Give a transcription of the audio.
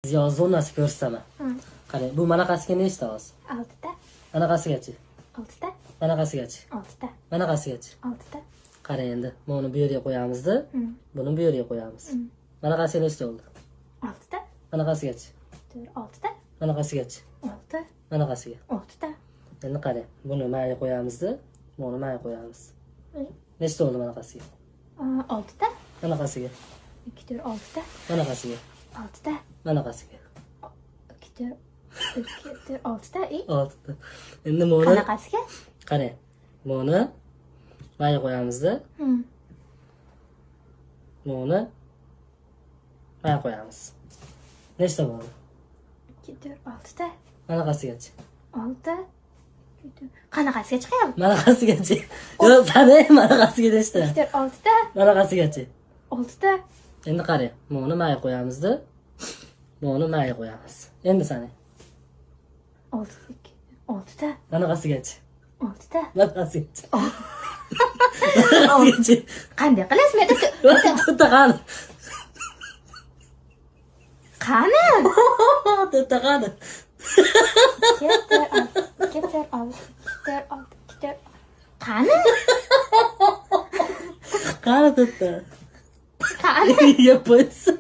Yozuqni nasib ko'rsataman. Qarang, bu manaqasiga nechta oz? 6 ta. Manaqasigachi? 6 ta. Manaqasigachi? 6 ta. Manaqasigachi? 6 ta. Qarang endi, buni bu yerga qo'yamizda, buni bu yerga qo'yamiz. Manaqasiga nechta bo'ldi? 6 ta. Manaqasigachi? 6 ta. Manaqasigachi? 6 ta. Manaqasiga. 6 ta. Endi qarang, buni mayga qo'yamizda, buni mayga qo'yamiz. Nechta bo'ldi manaqasiga? 6 ta. Manaqasiga? 2 4 6 ta. Manaqasiga? 6 ta. Manaqasiga? 2 4 6 ta. 6 ta. Endi buni Qanaqasiga? qarang, buni mayga qo'yamizda, buni mayga qo'yamiz. Nechta bo'ldi? 2 4 6 ta. Manaqasigachi? 6 ta. Qanaqasiga chiqyapti? Manaqasigachi? Yo'q, sanay manaqasiga nechta? 2 4 6 ta. Manaqasigachi? 6 ta. Endi qarang, buni mayga qo'yamizda, buni mayga qo'yamiz. Endi sanay. 6 ta. Manaqasigachi? 6 ta. Manaqasigachi? Manaqasigachi? Qanday qilasiz? Men To'rtta qani? qani? To'rtta qani? 2 4 6 qani? Qani to'rtta? Qani? Yapaysan.